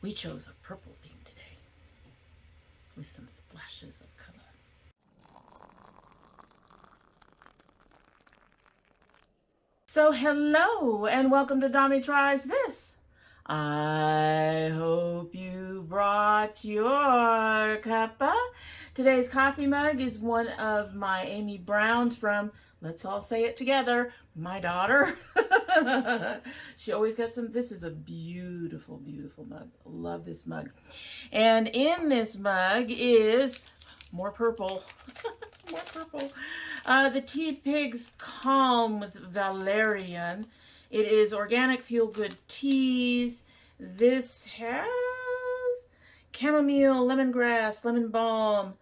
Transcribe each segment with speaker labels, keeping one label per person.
Speaker 1: We chose a purple theme today with some splashes of color. So hello and welcome to domytriesthis. I hope you brought your cuppa. Today's coffee mug is one of my Amy Brown's from, let's all say it together, my daughter. She always gets some. This is a beautiful, beautiful mug. Love this mug. And in this mug is more purple. More purple. The Teapigs Calm with Valerian. It is organic feel-good teas. This has chamomile, lemongrass, lemon balm,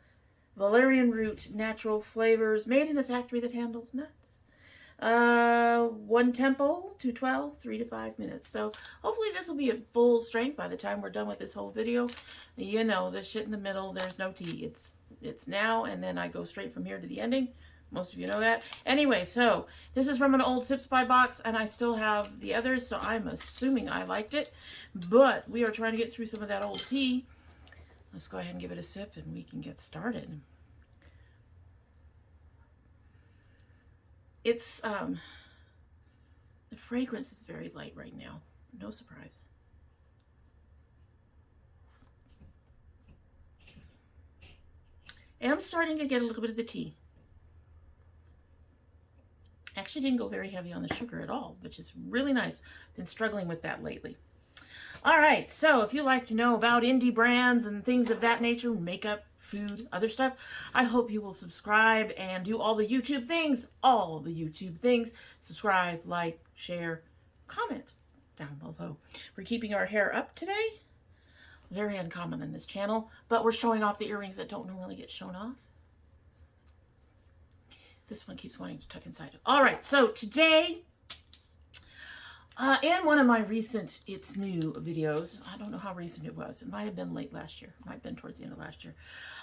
Speaker 1: valerian root, natural flavors, made in a factory that handles nuts. 1 tempo, 212, 3 to 5 minutes. So hopefully this will be at full strength by the time we're done with this whole video. You know, the shit in the middle, there's no tea. It's now, and then I go straight from here to the ending. Most of you know that. Anyway, so this is from an old Sip Spy box, and I still have the others, so I'm assuming I liked it. But we are trying to get through some of that old tea. Let's go ahead and give it a sip, and we can get started. It's, the fragrance is very light right now. No surprise. And I'm starting to get a little bit of the tea. Actually didn't go very heavy on the sugar at all, which is really nice. Been struggling with that lately. All right, so if you like to know about indie brands and things of that nature, makeup, food, other stuff, I hope you will subscribe and do all the YouTube things, Subscribe, like, share, comment down below. We're keeping our hair up today. Very uncommon in this channel, but we're showing off the earrings that don't normally get shown off. This one keeps wanting to tuck inside. All right, so today, in one of my recent It's New videos, I don't know how recent it was. It might have been late last year. It might have been towards the end of last year.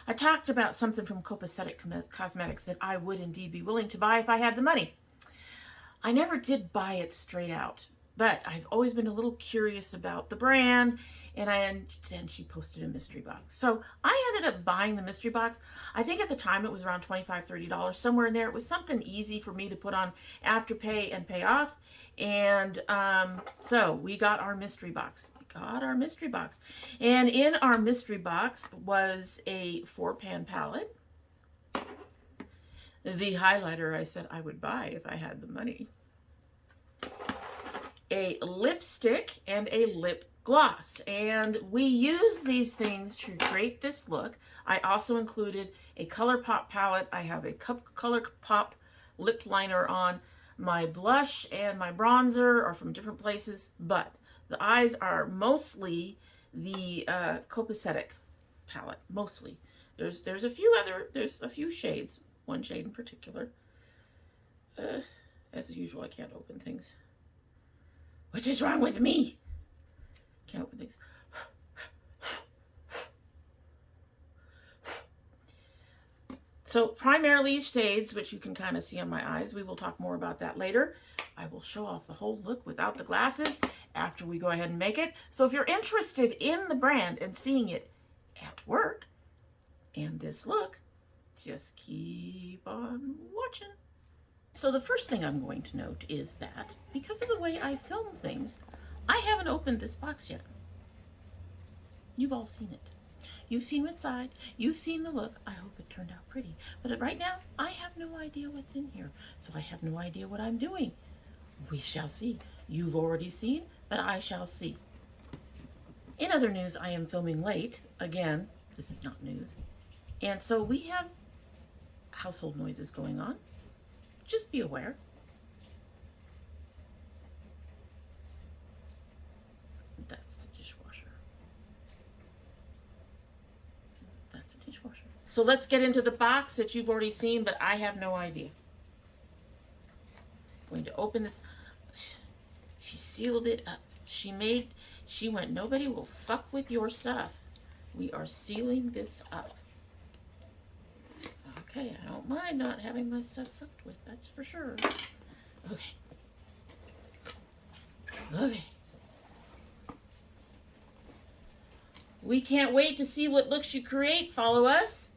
Speaker 1: I talked about something from Copacetic Cosmetics that I would indeed be willing to buy if I had the money. I never did buy it straight out, but I've always been a little curious about the brand, and she posted a mystery box. So I ended up buying the mystery box. I think at the time it was around $25, $30, somewhere in there. It was something easy for me to put on Afterpay and pay off. And so we got our mystery box. And in our mystery box was a 4-pan palette. The highlighter I said I would buy if I had the money. A lipstick and a lip gloss, and we use these things to create this look. I also included a ColourPop palette. I have a ColourPop lip liner on. My blush and my bronzer are from different places, but the eyes are mostly the Copacetic palette. Mostly. There's a few shades. One shade in particular. As usual, I can't open things. What is wrong with me? Can't open things. So primarily shades, which you can kind of see on my eyes. We will talk more about that later. I will show off the whole look without the glasses after we go ahead and make it. So if you're interested in the brand and seeing it at work and this look, just keep on watching. So the first thing I'm going to note is that because of the way I film things, I haven't opened this box yet. You've all seen it. You've seen inside. You've seen the look. I hope it turned out pretty. But right now, I have no idea what's in here. So I have no idea what I'm doing. We shall see. You've already seen, but I shall see. In other news, I am filming late. Again, this is not news. And so we have household noises going on. Just be aware. That's the dishwasher. That's the dishwasher. So let's get into the box that you've already seen, but I have no idea. I'm going to open this. She sealed it up. She went, nobody will fuck with your stuff. We are sealing this up. Okay, I don't mind not having my stuff fucked with, that's for sure. Okay. Okay. We can't wait to see what looks you create. Follow us.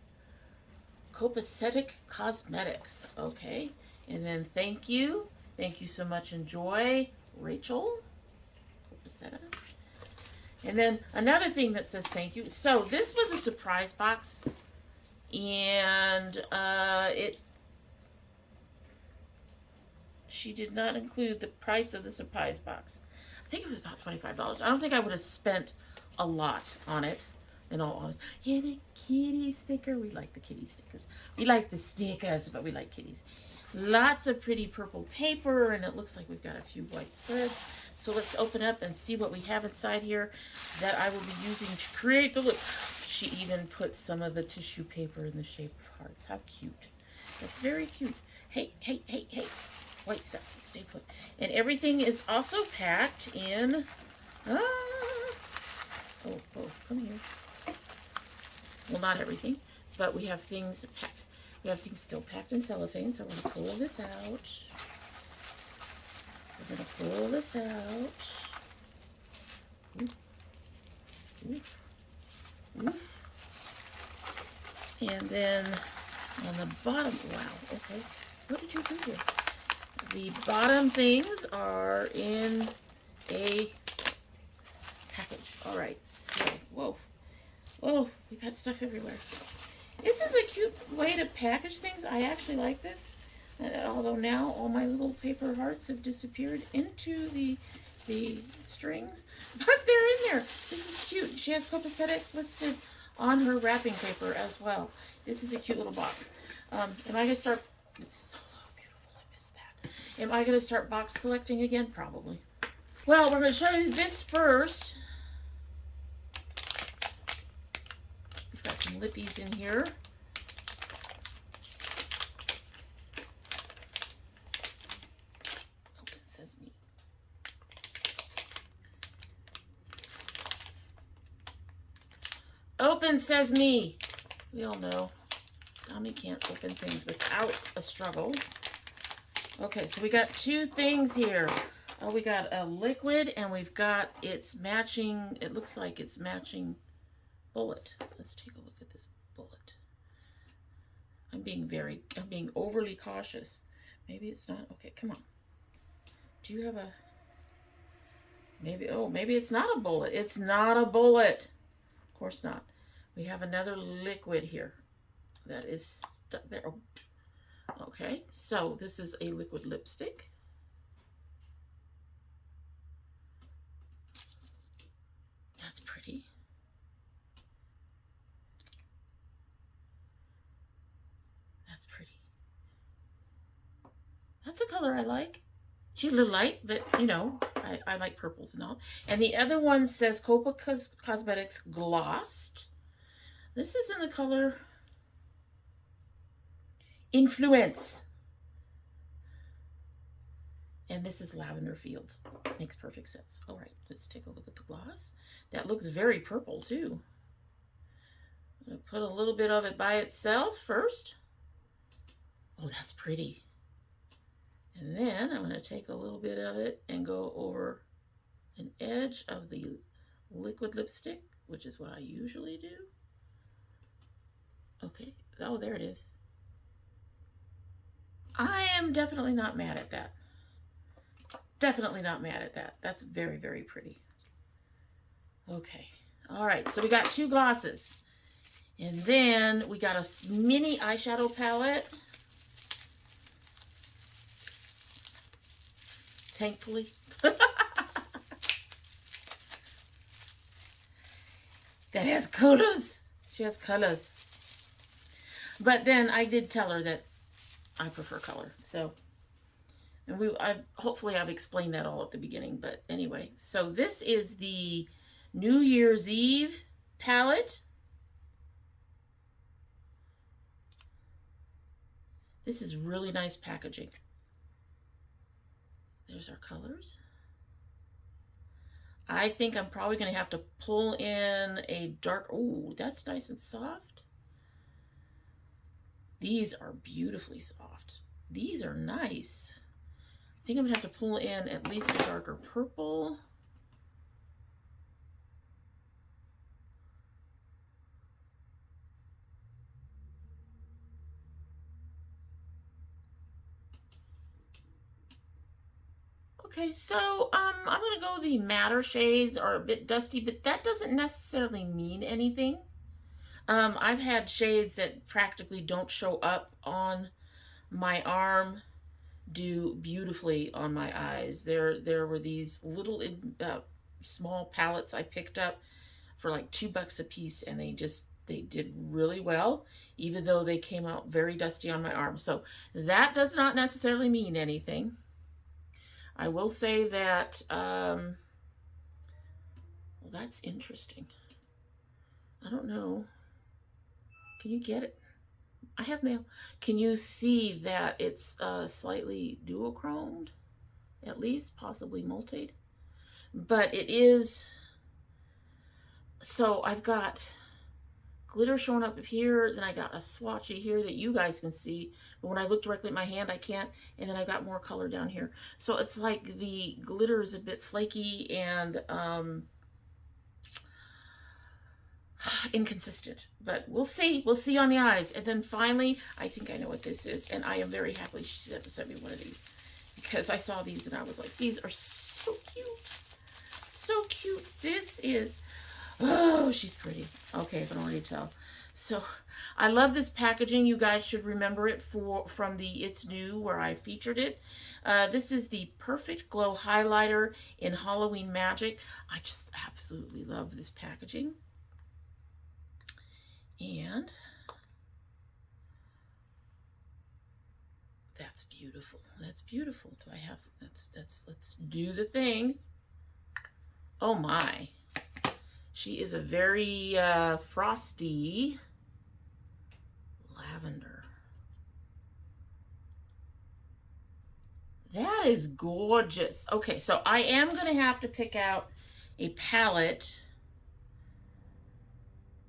Speaker 1: Copacetic Cosmetics. Okay. And then thank you. Thank you so much. Enjoy. Rachel. Copacetic. And then another thing that says thank you. So this was a surprise box. And she did not include the price of the surprise box. I think it was about $25. I don't think I would have spent a lot on it. And all on it. And a kitty sticker. We like the kitty stickers. We like the stickers, but we like kitties. Lots of pretty purple paper, and it looks like we've got a few white threads. So let's open up and see what we have inside here that I will be using to create the look. She even put some of the tissue paper in the shape of hearts. How cute. That's very cute. Hey, hey, hey, hey. White stuff. Stay put. And everything is also packed in... Oh, come here. Well, not everything, but we have things packed. We have things still packed in cellophane, so I'm going to pull this out. We're going to pull this out. And then on the bottom, wow, okay. What did you do here? The bottom things are in a package. All right, so, whoa. Oh, we got stuff everywhere. This is a cute way to package things. I actually like this. Although now all my little paper hearts have disappeared into the strings. But they're in there. This is cute. She has Copacetic listed on her wrapping paper as well. This is a cute little box. Am I going to start... This is so beautiful. I missed that. Am I going to start box collecting again? Probably. Well, we're going to show you this first. Some Lippies in here. Open sesame. Open sesame. We all know Tommy can't open things without a struggle. Okay, so we got two things here. We got a liquid and we've got its matching, it looks like it's matching bullet. Let's take a look at this bullet. I'm being overly cautious. Maybe it's not. Okay, come on. Do you have a, maybe it's not a bullet. It's not a bullet. Of course not. We have another liquid here that is stuck there. Oh. Okay, so this is a liquid lipstick. That's pretty. That's a color I like. She's a little light, but you know, I like purples and all. And the other one says Copacetic Cosmetics Glossed. This is in the color Influence. And this is Lavender Fields. Makes perfect sense. All right, let's take a look at the gloss. That looks very purple too. I'm going to put a little bit of it by itself first. Oh, that's pretty. And then I'm going to take a little bit of it and go over an edge of the liquid lipstick, which is what I usually do. Okay. Oh, there it is. I am definitely not mad at that. Definitely not mad at that. That's very, very pretty. Okay. All right. So we got two glosses. And then we got a mini eyeshadow palette. Thankfully. That has colors. She has colors. But then I did tell her that I prefer color. So, and hopefully I've explained that all at the beginning. But anyway, so this is the New Year's Eve palette. This is really nice packaging. There's our colors. I think I'm probably going to have to pull in a dark... Oh, that's nice and soft. These are beautifully soft. These are nice. I think I'm going to have to pull in at least a darker purple. Okay, so I'm gonna go the matter shades are a bit dusty, but that doesn't necessarily mean anything. I've had shades that practically don't show up on my arm do beautifully on my eyes. There were these little small palettes I picked up for like $2 a piece, and they did really well, even though they came out very dusty on my arm. So that does not necessarily mean anything. I will say that, well, that's interesting. I don't know. Can you get it? I have mail. Can you see that it's slightly duochromed? At least, possibly multied. But it is, so I've got glitter showing up here, then I got a swatchy here that you guys can see, but when I look directly at my hand I can't, and then I got more color down here. So it's like the glitter is a bit flaky and inconsistent, but we'll see on the eyes. And then finally, I think I know what this is, and I am very happy she sent me one of these, because I saw these and I was like, these are so cute. This is, oh, she's pretty. Okay, if I don't already tell. So I love this packaging. You guys should remember it from the It's New where I featured it. This is the Perfect Glow Highlighter in Halloween Magic. I just absolutely love this packaging. And that's beautiful. That's beautiful. Do I have, let's do the thing. Oh my. She is a very frosty lavender. That is gorgeous. Okay, so I am going to have to pick out a palette.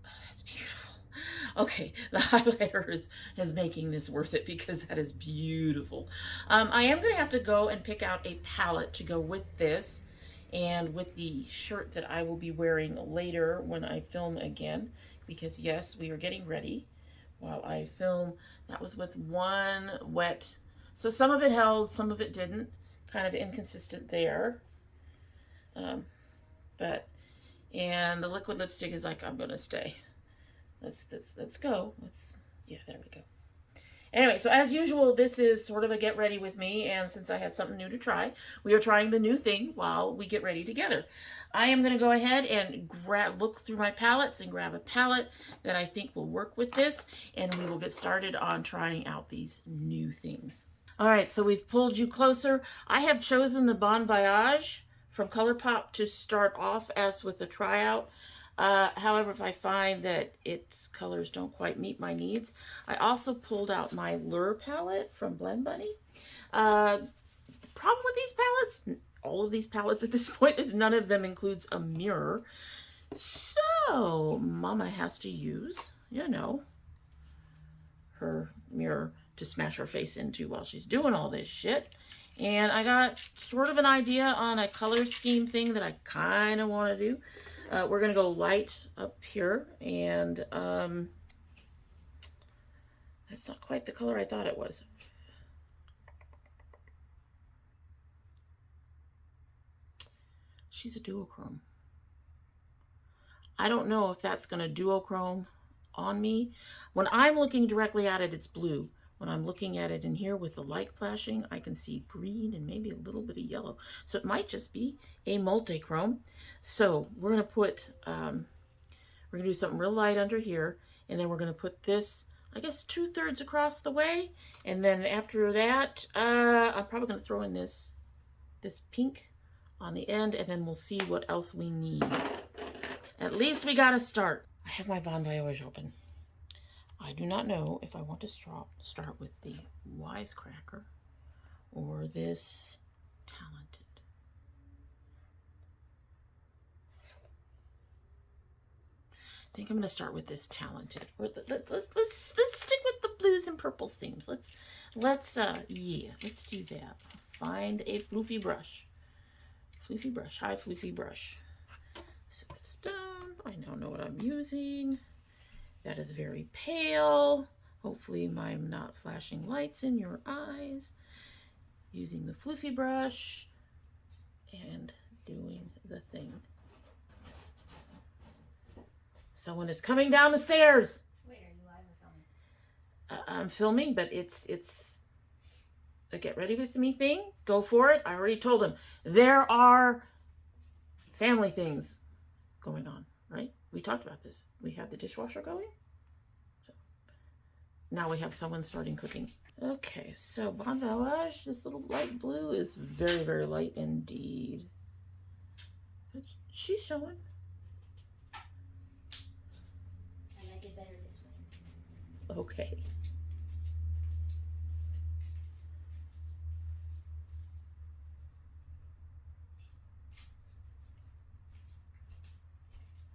Speaker 1: Oh, that's beautiful. Okay, the highlighter is making this worth it, because that is beautiful. I am going to have to go and pick out a palette to go with this, and with the shirt that I will be wearing later when I film again, because yes, we are getting ready while I film. That was with one wet, so some of it held, some of it didn't, kind of inconsistent there. But and the liquid lipstick is like, I'm gonna stay. Let's go. Yeah, there we go. Anyway, so as usual, this is sort of a get ready with me, and since I had something new to try, we are trying the new thing while we get ready together. I am going to go ahead and look through my palettes and grab a palette that I think will work with this, and we will get started on trying out these new things. All right, so we've pulled you closer. I have chosen the Bon Voyage from ColourPop to start off as with the tryout. However, if I find that its colors don't quite meet my needs, I also pulled out my Lure palette from Blend Bunny. The problem with these palettes, all of these palettes at this point, is none of them includes a mirror. So Mama has to use, you know, her mirror to smash her face into while she's doing all this shit. And I got sort of an idea on a color scheme thing that I kind of want to do. We're going to go light up here, and that's not quite the color I thought it was. She's a duochrome. I don't know if that's going to duochrome on me. When I'm looking directly at it, it's blue. When I'm looking at it in here with the light flashing, I can see green and maybe a little bit of yellow. So it might just be a multichrome. So we're going to put, we're going to do something real light under here. And then we're going to put this, I guess, 2/3 across the way. And then after that, I'm probably going to throw in this pink on the end. And then we'll see what else we need. At least we got to start. I have my Bon Voyage open. I do not know if I want to start with the Wisecracker or this Talented. I think I'm going to start with this Talented. Let's stick with the blues and purples themes. Let's do that. Find a floofy brush. Hi, floofy brush. Set this down. I now know what I'm using. That is very pale. Hopefully I'm not flashing lights in your eyes. Using the floofy brush. and doing the thing. Someone is coming down the stairs.
Speaker 2: Wait, are you live or filming?
Speaker 1: I'm filming, but it's a get ready with me thing. Go for it. I already told him there are family things going on, right? We talked about this. We have the dishwasher going. So now we have someone starting cooking. Okay, so Bon Voyage, this little light blue is very, very light indeed. But she's showing.
Speaker 2: I like it better this way.
Speaker 1: Okay.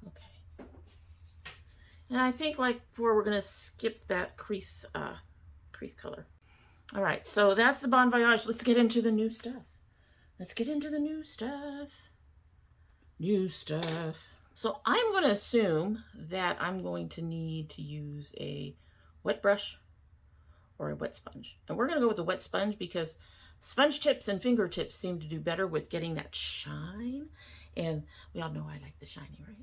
Speaker 1: Okay. And I think like before we're gonna skip that crease color. All right, so that's the Bon Voyage. Let's get into the new stuff. Let's get into the new stuff. New stuff. So I'm going to assume that I'm going to need to use a wet brush or a wet sponge. And we're going to go with the wet sponge because sponge tips and fingertips seem to do better with getting that shine. And we all know I like the shiny, right?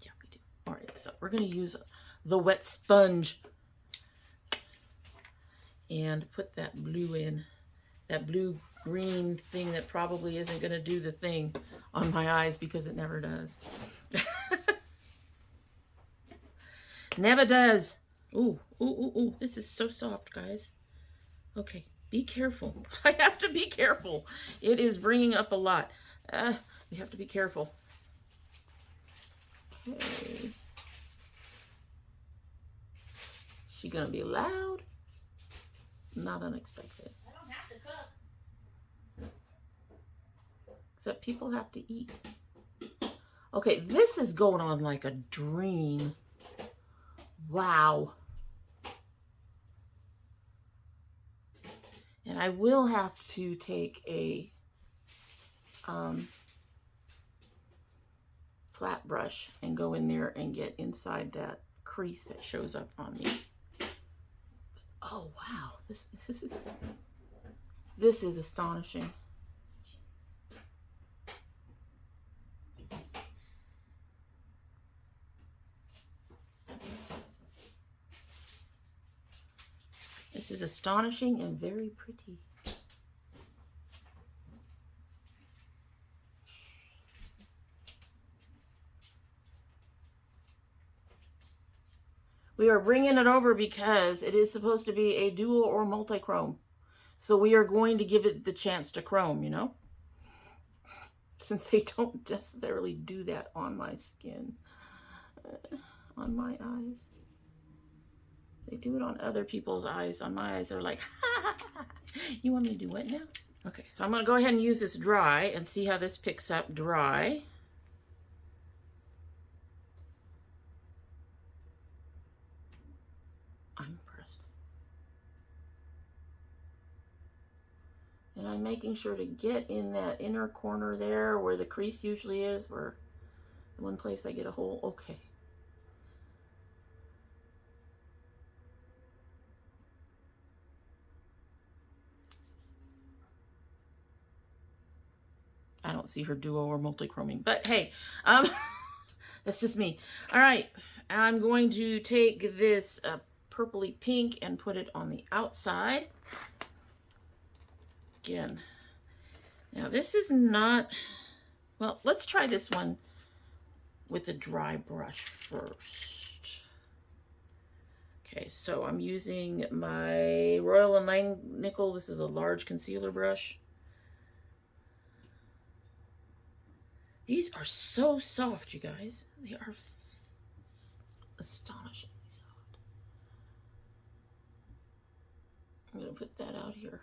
Speaker 1: Yeah, we do. All right, so we're going to use the wet sponge and put that blue in, that blue-green thing that probably isn't going to do the thing on my eyes because it never does. Never does. Ooh, ooh, ooh, ooh. This is so soft, guys. Okay, be careful. I have to be careful. It is bringing up a lot. We have to be careful. Okay. She gonna be loud? Not unexpected.
Speaker 2: I don't have to cook.
Speaker 1: Except people have to eat. Okay, this is going on like a dream. Wow. And I will have to take a flat brush and go in there and get inside that crease that shows up on me. Oh wow, this is astonishing. This is astonishing and very pretty. We are bringing it over because it is supposed to be a dual or multi-chrome. So we are going to give it the chance to chrome, you know? Since they don't necessarily do that on my skin, on my eyes. They do it on other people's eyes. On my eyes, they're like, ha, ha, ha. You want me to do what now? Okay, so I'm going to go ahead and use this dry and see how this picks up dry. I'm impressed. And I'm making sure to get in that inner corner there where the crease usually is, where the one place I get a hole. Okay. I don't see her duo or multi-chroming, but hey, that's just me. All right, I'm going to take this purpley pink and put it on the outside. Again, now this is not, well, let's try this one with a dry brush first. Okay, so I'm using my Royal & Langnickel. This is a large concealer brush. These are so soft, you guys. They are astonishingly soft. I'm going to put that out here.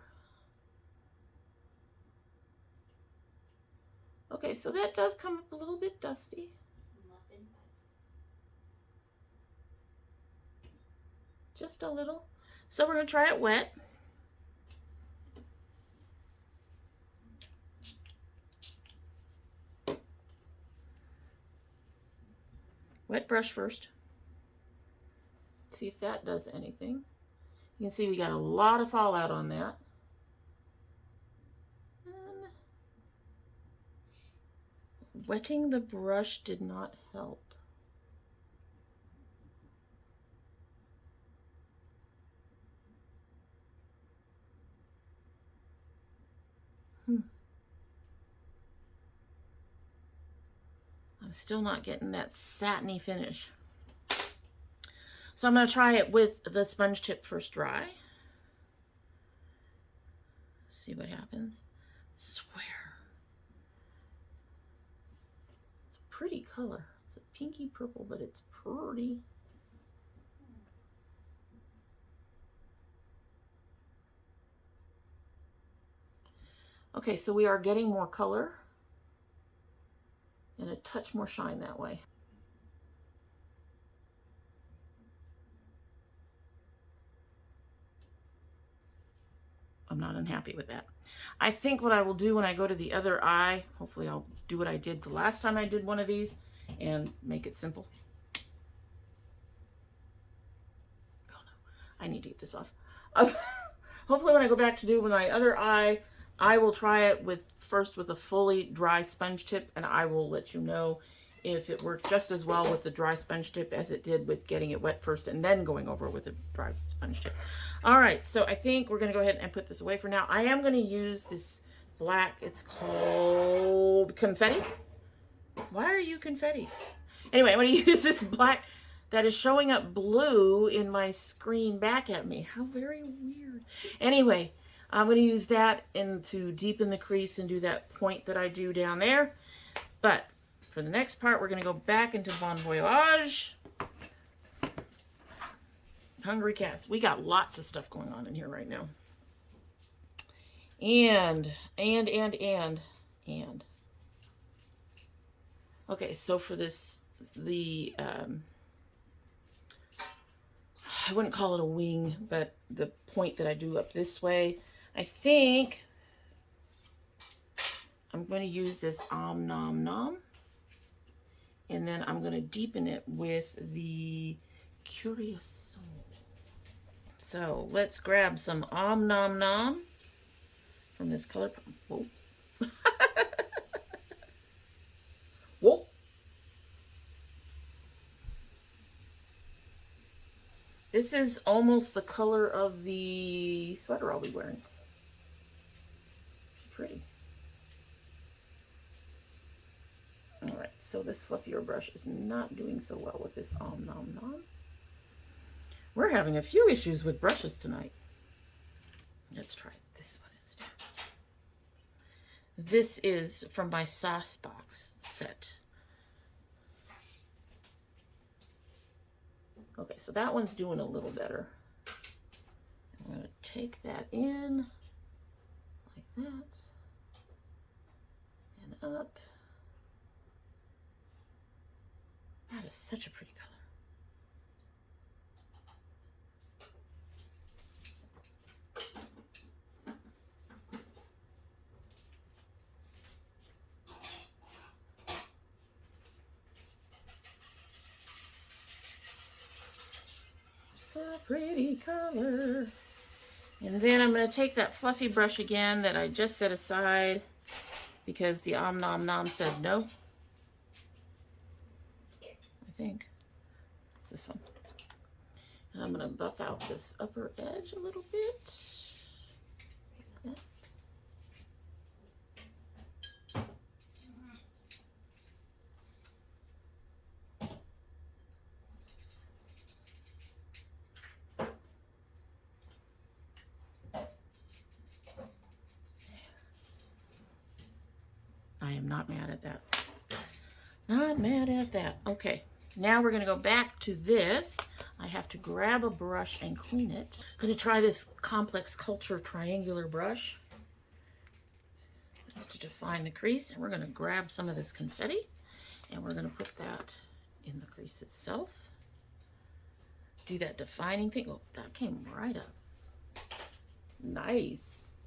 Speaker 1: Okay, so that does come up a little bit dusty.
Speaker 2: Muffin bites.
Speaker 1: Just a little. So we're going to try it wet. Wet brush first. See if that does anything. You can see we got a lot of fallout on that. Wetting the brush did not help. I'm still not getting that satiny finish. So I'm going to try it with the sponge tip first dry. See what happens. Swear. It's a pretty color. It's a pinky purple, but it's pretty. Okay, so we are getting more color and a touch more shine that way. I'm not unhappy with that. I think what I will do when I go to the other eye, hopefully I'll do what I did the last time I did one of these and make it simple. Oh no, I need to get this off. Hopefully when I go back to do my other eye, I will try it first with a fully dry sponge tip, and I will let you know if it worked just as well with the dry sponge tip as it did with getting it wet first and then going over with a dry sponge tip. All right, so I think we're going to go ahead and put this away for now. I am going to use this black. It's called Confetti. Why are you confetti? Anyway, I'm going to use this black that is showing up blue in my screen back at me. How very weird. Anyway, I'm going to use that to deepen the crease and do that point that I do down there. But for the next part, we're going to go back into Bon Voyage. Hungry cats. We got lots of stuff going on in here right now. And. Okay, so for this, I wouldn't call it a wing, but the point that I do up this way, I think I'm going to use this Nom Nom. And then I'm going to deepen it with the Curious Soul. So let's grab some Nom Nom from this color. Whoa. Whoa. This is almost the color of the sweater I'll be wearing. Pretty. All right, so this fluffier brush is not doing so well with this Nom Nom. We're having a few issues with brushes tonight. Let's try this one instead. This is from my Sauce Box set. Okay, so that one's doing a little better. I'm going to take that in like that and up. That is such a pretty color. It's a pretty color. And then I'm going to take that fluffy brush again that I just set aside because the Nom Nom said no. I think it's this one. And I'm going to buff out this upper edge a little bit. Like that. I am not mad at that. Not mad at that. Okay. Now we're going to go back to this. I have to grab a brush and clean it. I'm going to try this Complex Culture triangular brush. It's to define the crease. And we're going to grab some of this confetti and we're going to put that in the crease itself. Do that defining thing. Oh, that came right up. Nice.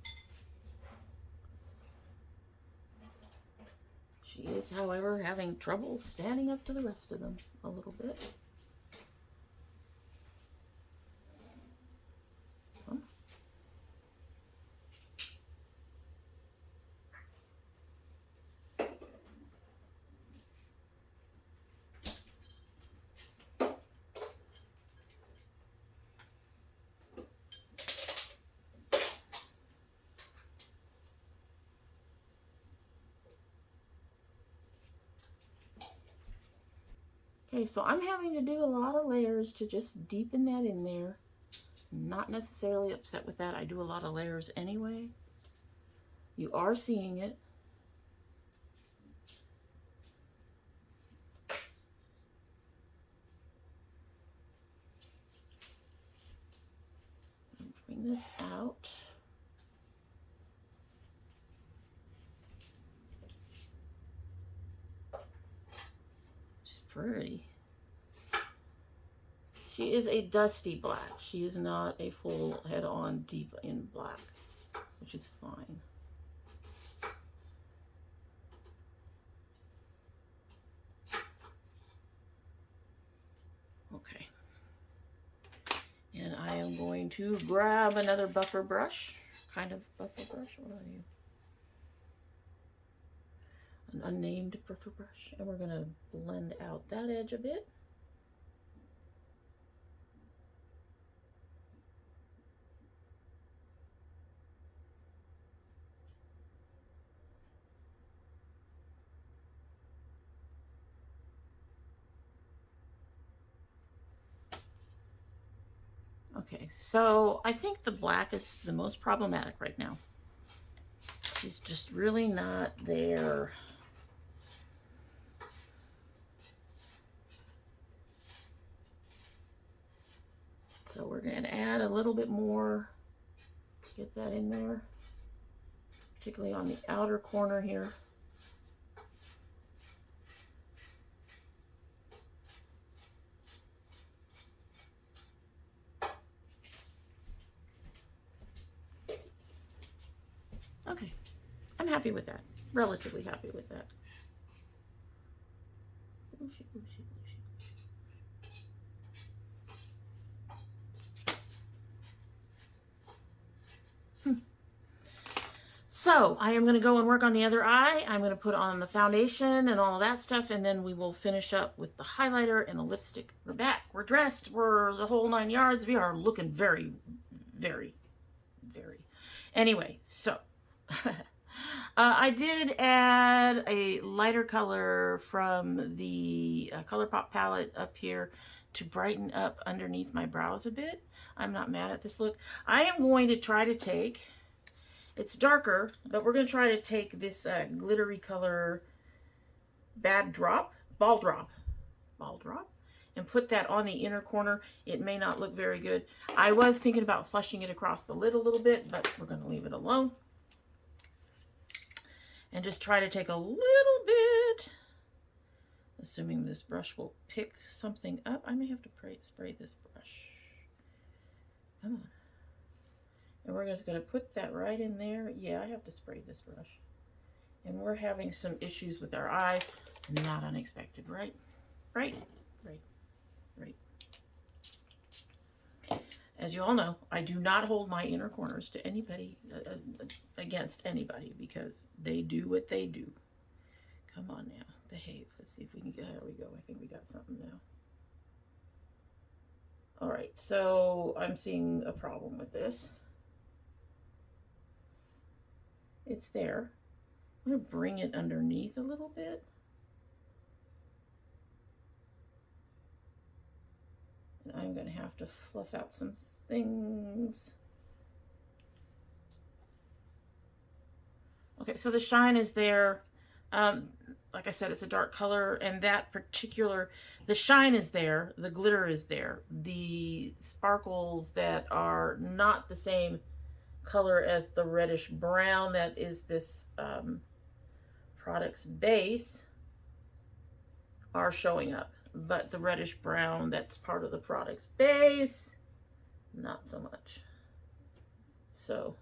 Speaker 1: She is, however, having trouble standing up to the rest of them a little bit. Okay, so I'm having to do a lot of layers to just deepen that in there. Not necessarily upset with that. I do a lot of layers anyway. You are seeing it. Bring this out. She's pretty. She is a dusty black. She is not a full head-on deep in black, which is fine. Okay. And I am going to grab another buffer brush. Kind of buffer brush. What are you? An unnamed buffer brush. And we're going to blend out that edge a bit. Okay, so I think the black is the most problematic right now. She's just really not there. So we're going to add a little bit more, get that in there, particularly on the outer corner here. Okay, I'm happy with that. Relatively happy with that. So I am going to go and work on the other eye. I'm going to put on the foundation and all of that stuff, and then we will finish up with the highlighter and the lipstick. We're back. We're dressed. We're the whole 9 yards. We are looking very, very, very. Anyway, so I did add a lighter color from the ColourPop palette up here to brighten up underneath my brows a bit. I'm not mad at this look. I am going to try to take, it's darker, but we're going to try to take this glittery color ball drop, and put that on the inner corner. It may not look very good. I was thinking about flushing it across the lid a little bit, but we're going to leave it alone. And just try to take a little bit, assuming this brush will pick something up. I may have to spray this brush. Come on. And we're just going to put that right in there. Yeah, I have to spray this brush. And we're having some issues with our eye. Not unexpected, right? Right. As you all know, I do not hold my inner corners to anybody, against anybody, because they do what they do. Come on now, behave. Let's see if we can get, there we go. I think we got something now. All right, so I'm seeing a problem with this. It's there. I'm gonna bring it underneath a little bit. I'm going to have to fluff out some things. Okay, so the shine is there. Like I said, it's a dark color, and that particular, the shine is there, the glitter is there. The sparkles that are not the same color as the reddish brown that is this product's base are showing up. But the reddish brown that's part of the product's base, not so much. So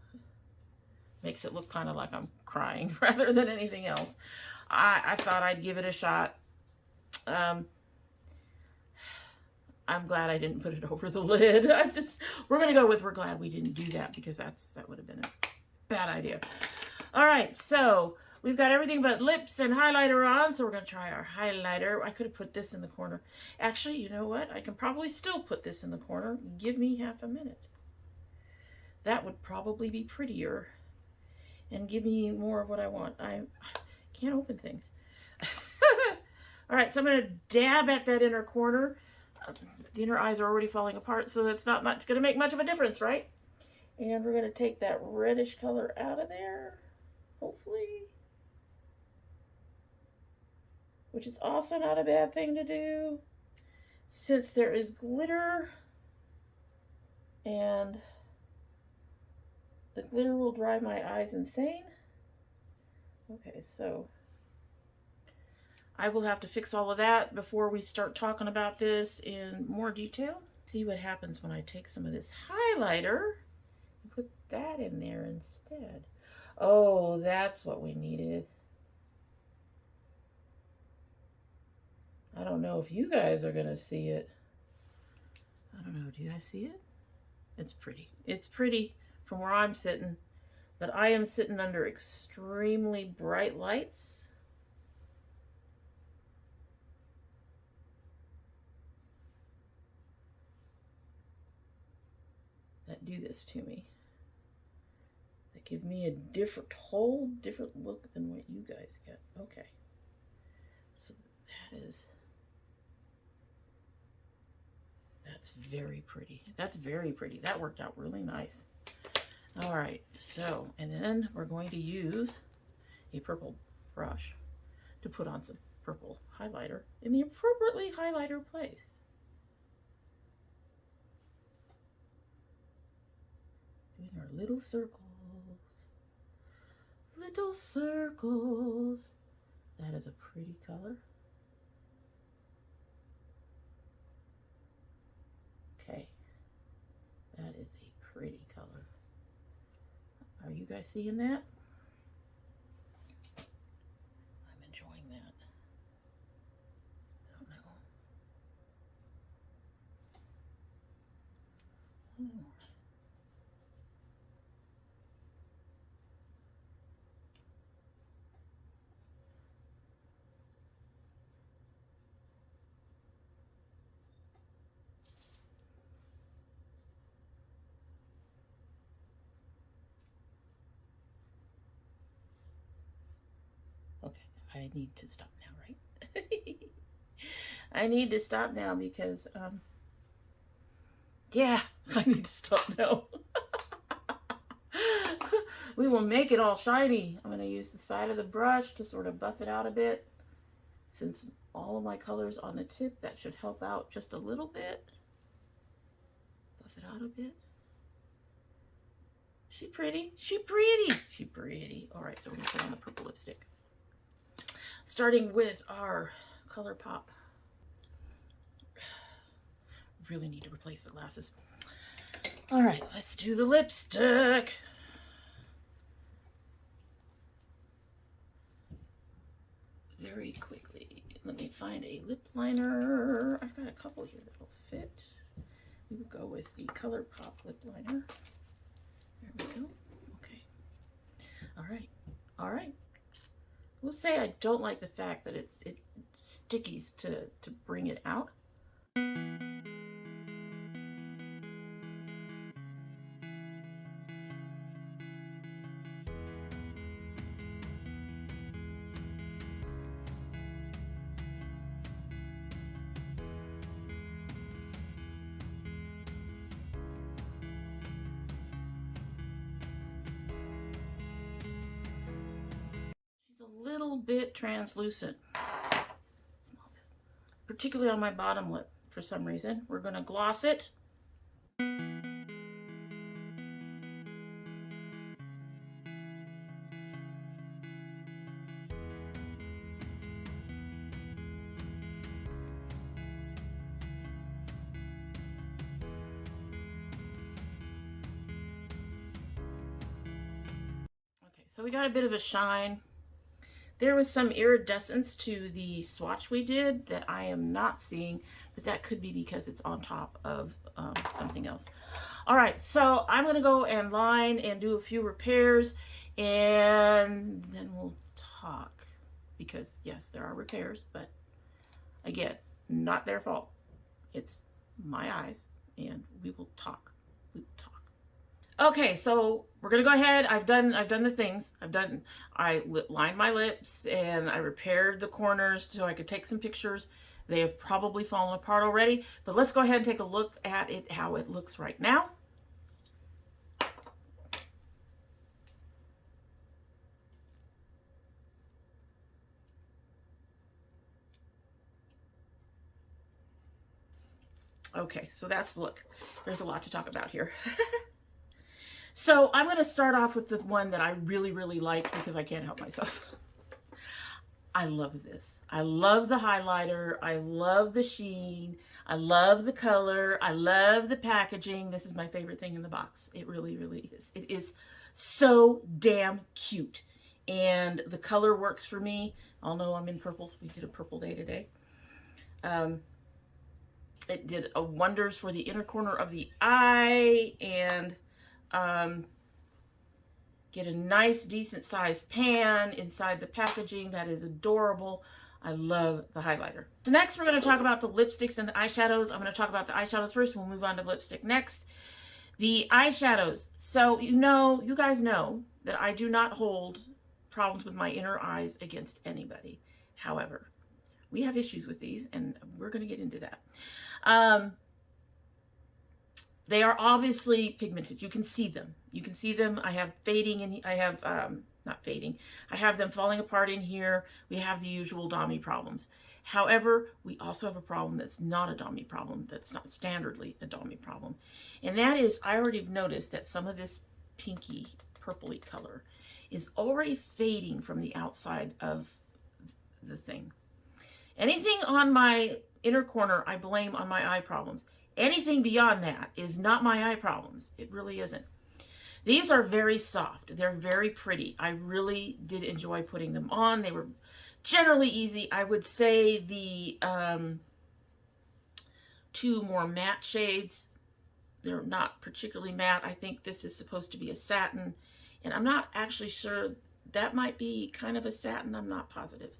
Speaker 1: makes it look kind of like I'm crying rather than anything else. I thought I'd give it a shot. I'm glad I didn't put it over the lid. We're gonna go with we're glad we didn't do that, because that would have been a bad idea. All right, so we've got everything but lips and highlighter on, so we're going to try our highlighter. I could have put this in the corner. Actually, you know what? I can probably still put this in the corner. Give me half a minute. That would probably be prettier and give me more of what I want. I can't open things. All right, so I'm going to dab at that inner corner. The inner eyes are already falling apart, so that's not much going to make much of a difference, right? And we're going to take that reddish color out of there, hopefully. Which is also not a bad thing to do, since there is glitter, and the glitter will drive my eyes insane. Okay, so I will have to fix all of that before we start talking about this in more detail. See what happens when I take some of this highlighter and put that in there instead. Oh, that's what we needed. I don't know if you guys are gonna see it. I don't know, do you guys see it? It's pretty. It's pretty from where I'm sitting, but I am sitting under extremely bright lights. That do this to me. That give me a whole different look than what you guys get. Okay. So that's very pretty. That's very pretty. That worked out really nice. All right, so, and then we're going to use a purple brush to put on some purple highlighter in the appropriately highlighter place. Doing our little circles. Little circles. That is a pretty color. Okay, that is a pretty color. Are you guys seeing that? I'm enjoying that. I don't know. Okay, I need to stop now, right? I need to stop now because, yeah, I need to stop now. We will make it all shiny. I'm going to use the side of the brush to sort of buff it out a bit. Since all of my colors on the tip, that should help out just a little bit. Buff it out a bit. She pretty. She pretty. She pretty. All right, so we're going to put on the purple lipstick. Starting with our ColourPop. Really need to replace the glasses. All right, let's do the lipstick. Very quickly, let me find a lip liner. I've got a couple here that will fit. We will go with the ColourPop lip liner. There we go. Okay. All right. All right. We'll say I don't like the fact that it stickies to bring it out. Little bit translucent, small bit, particularly on my bottom lip for some reason. We're going to gloss it. Okay, so we got a bit of a shine. There was some iridescence to the swatch we did that I am not seeing, but that could be because it's on top of something else. All right, so I'm going to go and line and do a few repairs, and then we'll talk. Because, yes, there are repairs, but again, not their fault. It's my eyes, and we will talk. We will talk. Okay, so we're gonna go ahead. I've done the things. I lined my lips and I repaired the corners so I could take some pictures. They have probably fallen apart already, but let's go ahead and take a look at it, how it looks right now. Okay, so that's the look. There's a lot to talk about here. So I'm going to start off with the one that I really, really like because I can't help myself. I love this. I love the highlighter. I love the sheen. I love the color. I love the packaging. This is my favorite thing in the box. It really, really is. It is so damn cute. And the color works for me. Although I'm in purples. We did a purple day today. It did wonders for the inner corner of the eye, and get a nice decent sized pan inside the packaging. That is adorable. I love the highlighter. So next we're going to talk about the lipsticks and the eyeshadows. I'm going to talk about the eyeshadows first. We'll move on to lipstick next. The eyeshadows. So you guys know that I do not hold problems with my inner eyes against anybody. However, we have issues with these, and we're going to get into that. They are obviously pigmented. You can see them. You can see them. I have fading, and I have, not fading. I have them falling apart in here. We have the usual Domi problems. However, we also have a problem that's not a Domi problem, that's not standardly a Domi problem. And that is, I already have noticed that some of this pinky, purpley color is already fading from the outside of the thing. Anything on my inner corner, I blame on my eye problems. Anything beyond that is not my eye problems. It really isn't. These are very soft. They're very pretty. I really did enjoy putting them on. They were generally easy. I would say the two more matte shades, they're not particularly matte. I think this is supposed to be a satin, and I'm not actually sure. That might be kind of a satin. I'm not positive.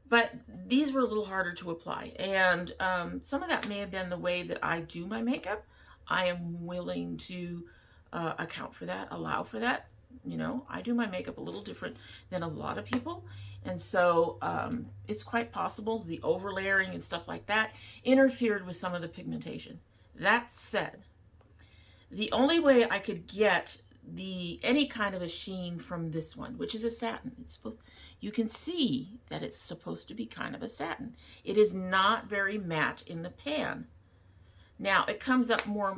Speaker 1: But these were a little harder to apply, and some of that may have been the way that I do my makeup. I am willing to account for that, allow for that. I do my makeup a little different than a lot of people, and so it's quite possible the overlayering and stuff like that interfered with some of the pigmentation. That said, the only way I could get any kind of a sheen from this one, which is a satin, you can see that it's supposed to be kind of a satin. It is not very matte in the pan. Now it comes up more,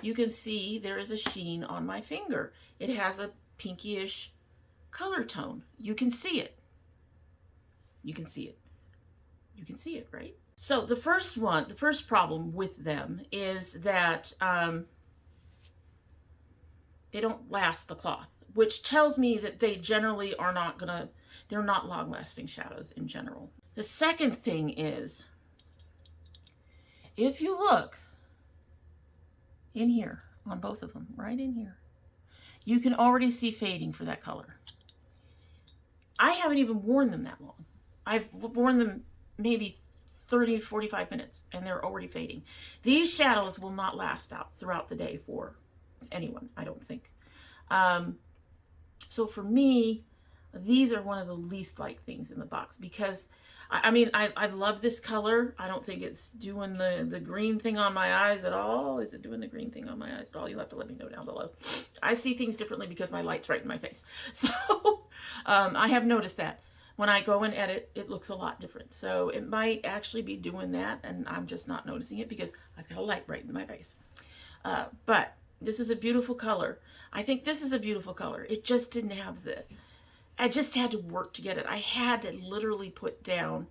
Speaker 1: you can see there is a sheen on my finger. It has a pinkyish color tone. You can see it. You can see it. You can see it, right? So the first problem with them is that they don't last the cloth, which tells me that they generally are not gonna, they're not long-lasting shadows in general. The second thing is, if you look in here, on both of them, right in here, you can already see fading for that color. I haven't even worn them that long. I've worn them maybe 30, 45 minutes, and they're already fading. These shadows will not last out throughout the day for anyone, I don't think. So for me, these are one of the least liked things in the box, because I love this color. I don't think it's doing the green thing on my eyes at all. Is it doing the green thing on my eyes at all? You'll have to let me know down below. I see things differently because my light's right in my face. So I have noticed that when I go and edit, it looks a lot different. So it might actually be doing that, and I'm just not noticing it because I've got a light right in my face. But this is a beautiful color. I think this is a beautiful color. It just didn't have I just had to work to get it. I had to literally put down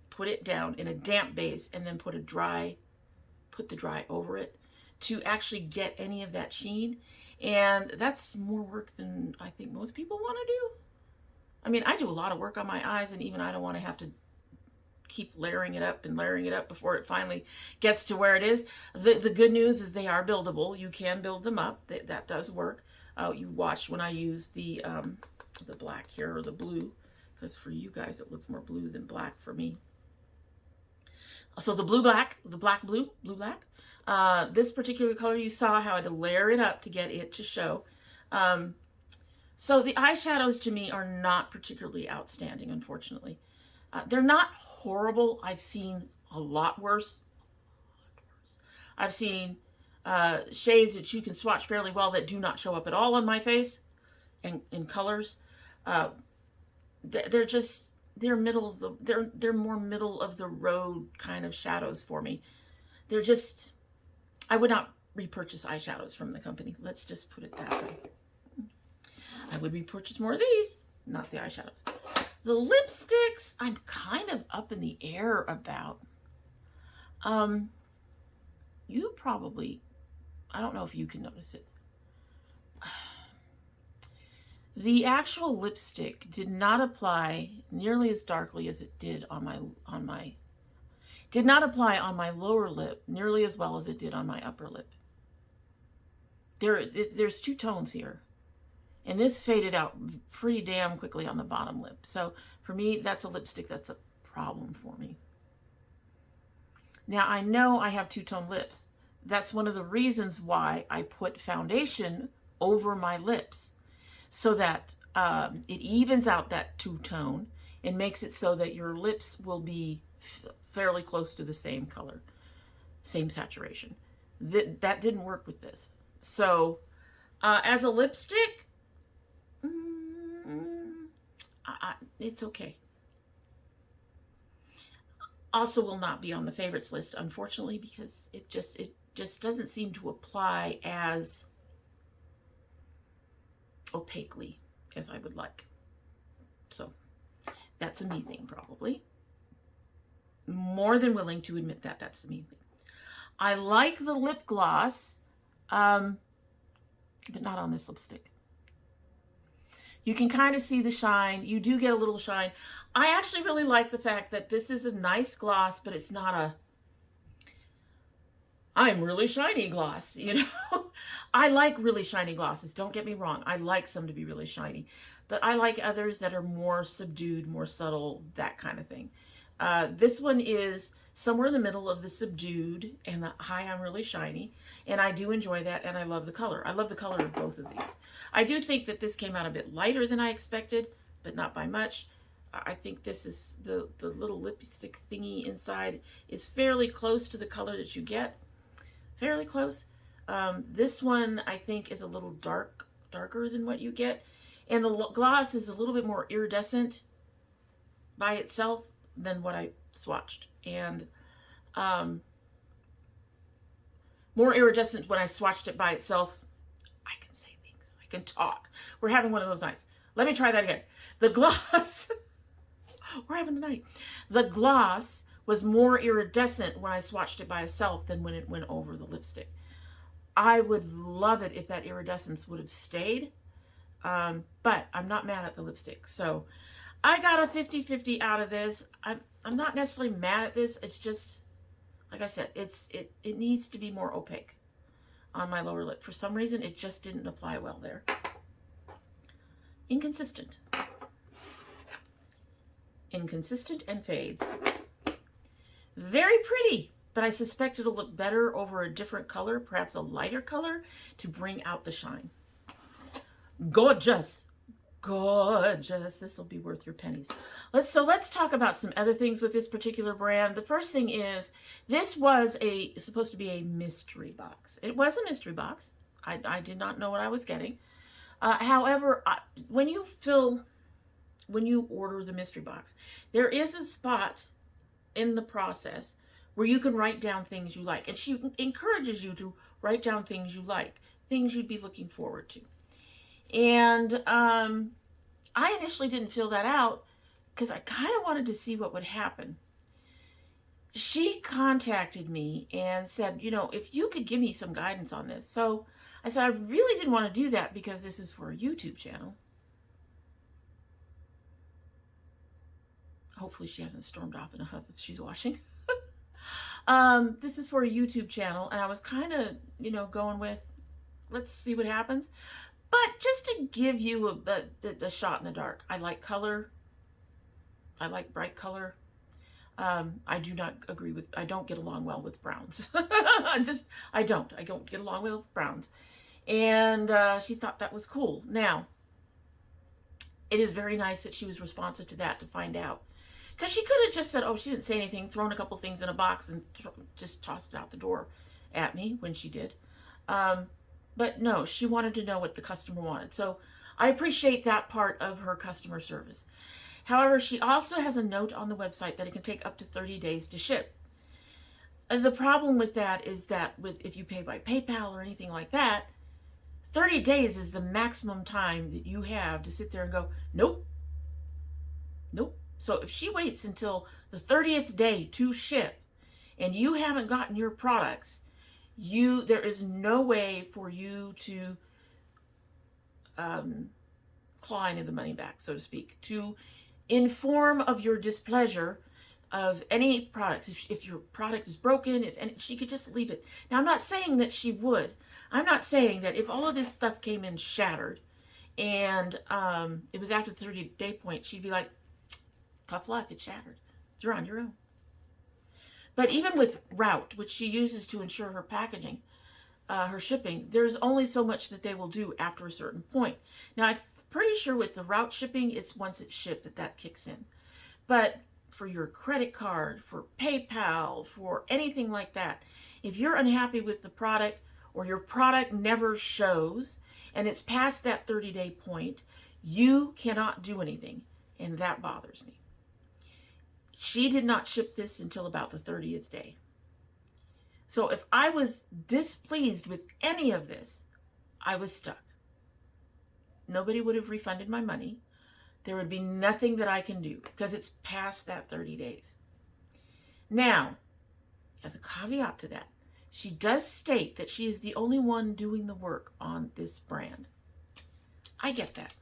Speaker 1: put it down in a damp base and then put the dry over it to actually get any of that sheen. And that's more work than I think most people want to do. I mean, I do a lot of work on my eyes, and even I don't want to have to keep layering it up and layering it up before it finally gets to where it is. The good news is they are buildable. You can build them up. That does work. You watch when I use the black here, or the blue, because for you guys it looks more blue than black for me. So the blue-black. This particular color, you saw how I had to layer it up to get it to show. So the eyeshadows to me are not particularly outstanding, unfortunately. They're not horrible. I've seen a lot worse. I've seen shades that you can swatch fairly well that do not show up at all on my face and in colors. They're middle of the they're more middle of the road kind of shadows for me. They're just, I would not repurchase eyeshadows from the company. Let's just put it that way. I would repurchase more of these, not the eyeshadows. The lipsticks, I'm kind of up in the air about. You probably, I don't know if you can notice it. The actual lipstick did not apply nearly as darkly as it did on my did not apply on my lower lip nearly as well as it did on my upper lip. There's two tones here. And this faded out pretty damn quickly on the bottom lip. So for me, that's a lipstick that's a problem for me. Now, I know I have two-tone lips. That's one of the reasons why I put foundation over my lips, so that it evens out that two-tone and makes it so that your lips will be fairly close to the same color, same saturation. That didn't work with this. So as a lipstick, it's okay. Also will not be on the favorites list, unfortunately, because it just doesn't seem to apply as opaquely as I would like. So that's a me thing, probably. More than willing to admit that that's a me thing. I like the lip gloss, but not on this lipstick. You can kind of see the shine. You do get a little shine. I actually really like the fact that this is a nice gloss, but it's not a I'm really shiny gloss, you know. I like really shiny glosses. Don't get me wrong. I like some to be really shiny, but I like others that are more subdued, more subtle, that kind of thing. This one is somewhere in the middle of the subdued and the hi, I'm really shiny. And I do enjoy that, and I love the color. I love the color of both of these. I do think that this came out a bit lighter than I expected, but not by much. I think this is the little lipstick thingy inside is fairly close to the color that you get. Fairly close. This one, I think, is a little darker than what you get. And the gloss is a little bit more iridescent by itself than what I swatched. And more iridescent when I swatched it by itself. I can say things. I can talk. We're having one of those nights. Let me try that again. The gloss... We're having a night. The gloss was more iridescent when I swatched it by itself than when it went over the lipstick. I would love it if that iridescence would have stayed. But I'm not mad at the lipstick. So I got a 50-50 out of this. I'm not necessarily mad at this. It's just, like I said, it needs to be more opaque on my lower lip. For some reason, it just didn't apply well there. Inconsistent. Inconsistent and fades. Very pretty, but I suspect it'll look better over a different color, perhaps a lighter color, to bring out the shine. Gorgeous. Gorgeous. This will be worth your pennies. Let's talk about some other things with this particular brand. The first thing is, this was supposed to be a mystery box. It was a mystery box. I did not know what I was getting. However, when you order the mystery box, there is a spot in the process where you can write down things you like. And she encourages you to write down things you like, things you'd be looking forward to. And I initially didn't fill that out because I kind of wanted to see what would happen. She contacted me and said, you know, if you could give me some guidance on this. So I said, I really didn't want to do that because this is for a YouTube channel. Hopefully she hasn't stormed off in a huff if she's washing. This is for a YouTube channel, and I was kind of, going with, let's see what happens. But just to give you a shot in the dark, I like color. I like bright color. I do not agree with, I don't get along well with browns. I don't get along well with browns. And she thought that was cool. Now, it is very nice that she was responsive to that to find out. Because she could have just said, oh, she didn't say anything, thrown a couple things in a box and just tossed it out the door at me when she did. But no, she wanted to know what the customer wanted. So I appreciate that part of her customer service. However, she also has a note on the website that it can take up to 30 days to ship. And the problem with that is that if you pay by PayPal or anything like that, 30 days is the maximum time that you have to sit there and go, nope, nope. So if she waits until the 30th day to ship and you haven't gotten your products, there is no way for you to claw any of the money back, so to speak, to inform of your displeasure of any products. If your product is broken, she could just leave it. Now, I'm not saying that she would. I'm not saying that if all of this stuff came in shattered and it was after the 30-day point, she'd be like, tough luck, it's shattered. You're on your own. But even with route, which she uses to ensure her packaging, her shipping, there's only so much that they will do after a certain point. Now, I'm pretty sure with the route shipping, it's once it's shipped that kicks in. But for your credit card, for PayPal, for anything like that, if you're unhappy with the product or your product never shows and it's past that 30-day point, you cannot do anything. And that bothers me. She did not ship this until about the 30th day. So if I was displeased with any of this, I was stuck. Nobody would have refunded my money. There would be nothing that I can do because it's past that 30 days. Now, as a caveat to that, she does state that she is the only one doing the work on this brand. I get that.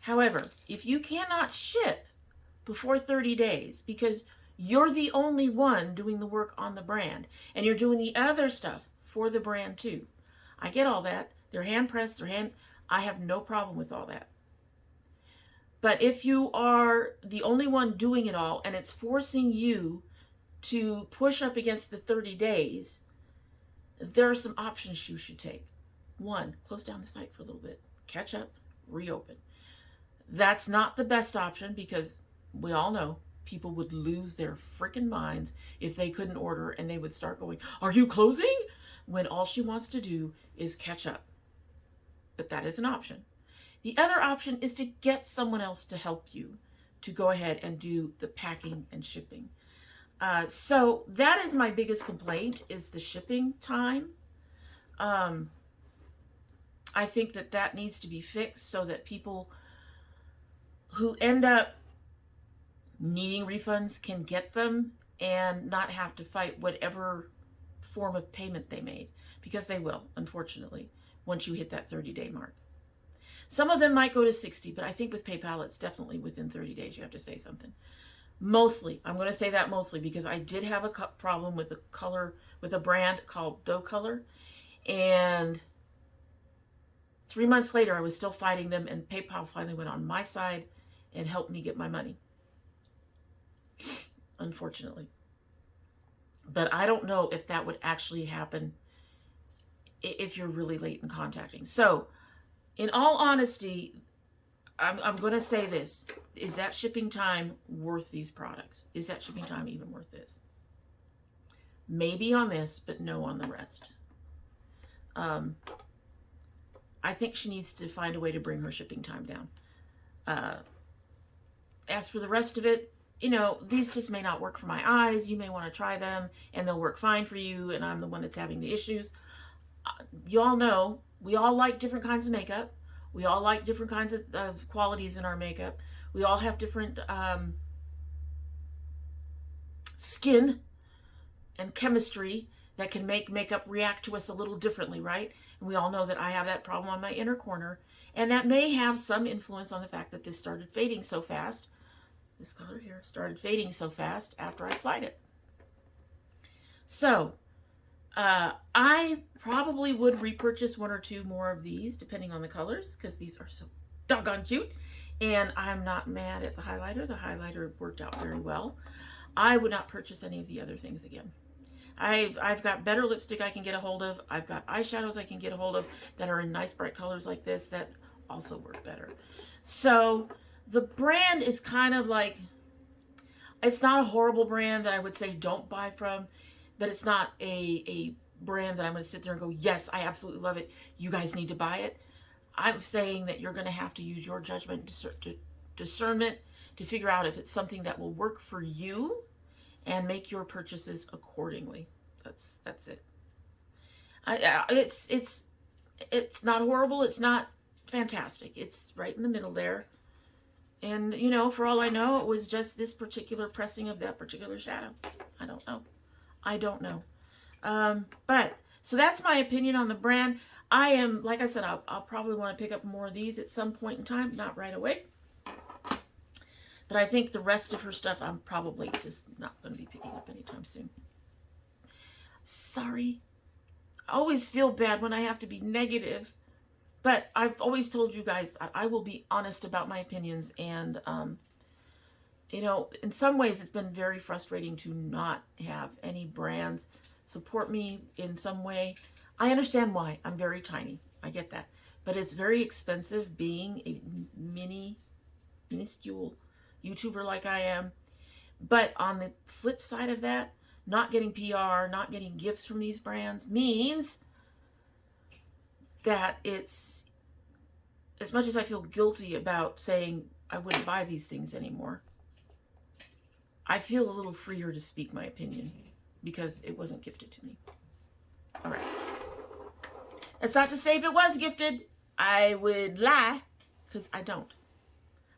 Speaker 1: However, if you cannot ship before 30 days because you're the only one doing the work on the brand and you're doing the other stuff for the brand too, I get all that. They're hand pressed, I have no problem with all that. But if you are the only one doing it all and it's forcing you to push up against the 30 days, there are some options you should take. One, close down the site for a little bit, catch up, reopen. That's not the best option because we all know people would lose their freaking minds if they couldn't order and they would start going, are you closing? When all she wants to do is catch up. But that is an option. The other option is to get someone else to help you to go ahead and do the packing and shipping. So that is my biggest complaint, is the shipping time. I think that needs to be fixed so that people who end up needing refunds can get them and not have to fight whatever form of payment they made, because they will, unfortunately, once you hit that 30-day mark. Some of them might go to 60, but I think with PayPal, it's definitely within 30 days you have to say something. Mostly, I'm going to say that mostly because I did have a problem with a brand called Doe Color, and 3 months later I was still fighting them, and PayPal finally went on my side and helped me get my money, unfortunately. But I don't know if that would actually happen if you're really late in contacting. So, in all honesty, I'm going to say this. Is that shipping time worth these products? Is that shipping time even worth this? Maybe on this, but no on the rest. I think she needs to find a way to bring her shipping time down. As for the rest of it, you know, these just may not work for my eyes. You may want to try them and they'll work fine for you, and I'm the one that's having the issues. You all know, we all like different kinds of makeup. We all like different kinds of qualities in our makeup. We all have different skin and chemistry that can make makeup react to us a little differently, right? And we all know that I have that problem on my inner corner, and that may have some influence on the fact that this started fading so fast. This color here started fading so fast after I applied it. So, I probably would repurchase 1 or 2 more of these, depending on the colors, because these are so doggone cute. And I'm not mad at the highlighter. The highlighter worked out very well. I would not purchase any of the other things again. I've got better lipstick I can get a hold of. I've got eyeshadows I can get a hold of that are in nice bright colors like this that also work better. So the brand is kind of like, it's not a horrible brand that I would say don't buy from, but it's not a brand that I'm going to sit there and go, yes, I absolutely love it. You guys need to buy it. I'm saying that you're going to have to use your judgment, discernment to figure out if it's something that will work for you and make your purchases accordingly. That's it. It's not horrible. It's not fantastic. It's right in the middle there. And, you know, for all I know, it was just this particular pressing of that particular shadow. I don't know. But, so that's my opinion on the brand. I am, like I said, I'll probably want to pick up more of these at some point in time. Not right away. But I think the rest of her stuff, I'm probably just not going to be picking up anytime soon. Sorry. I always feel bad when I have to be negative. But I've always told you guys, I will be honest about my opinions. And, you know, in some ways it's been very frustrating to not have any brands support me in some way. I understand why. I'm very tiny. I get that. But it's very expensive being a minuscule YouTuber like I am. But on the flip side of that, not getting PR, not getting gifts from these brands means that it's, as much as I feel guilty about saying I wouldn't buy these things anymore, I feel a little freer to speak my opinion because it wasn't gifted to me. All right. That's not to say if it was gifted, I would lie, because I don't.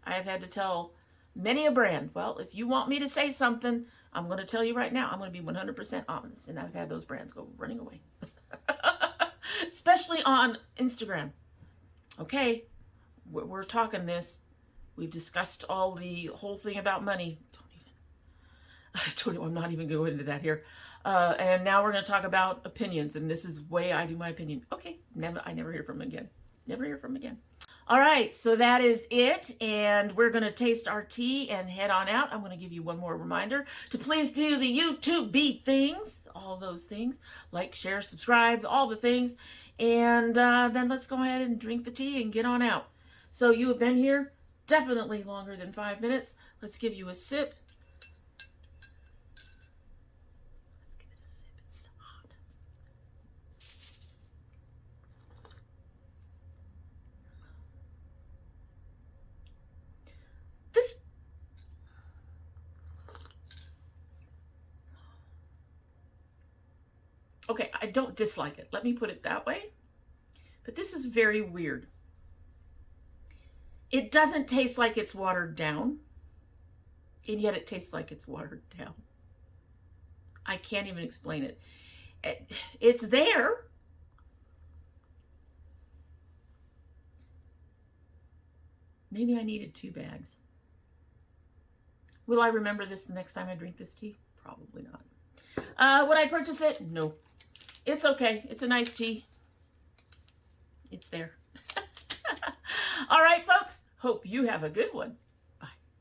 Speaker 1: I have had to tell many a brand, well, if you want me to say something, I'm going to tell you right now, I'm going to be 100% honest. And I've had those brands go running away. Especially on Instagram. Okay, we're talking this. We've discussed all the whole thing about money. I'm not even going to go into that here. And now we're going to talk about opinions. And this is the way I do my opinion. Okay, I never hear from them again. Never hear from them again. All right, so that is it, and we're going to taste our tea and head on out. I'm going to give you one more reminder to please do the YouTube things, all those things, like, share, subscribe, all the things, and then let's go ahead and drink the tea and get on out. So you have been here definitely longer than 5 minutes. Let's give you a sip. Okay, I don't dislike it. Let me put it that way. But this is very weird. It doesn't taste like it's watered down. And yet it tastes like it's watered down. I can't even explain it. It's there. Maybe I needed 2 bags. Will I remember this the next time I drink this tea? Probably not. Would I purchase it? No. It's okay. It's a nice tea. It's there. All right, folks. Hope you have a good one.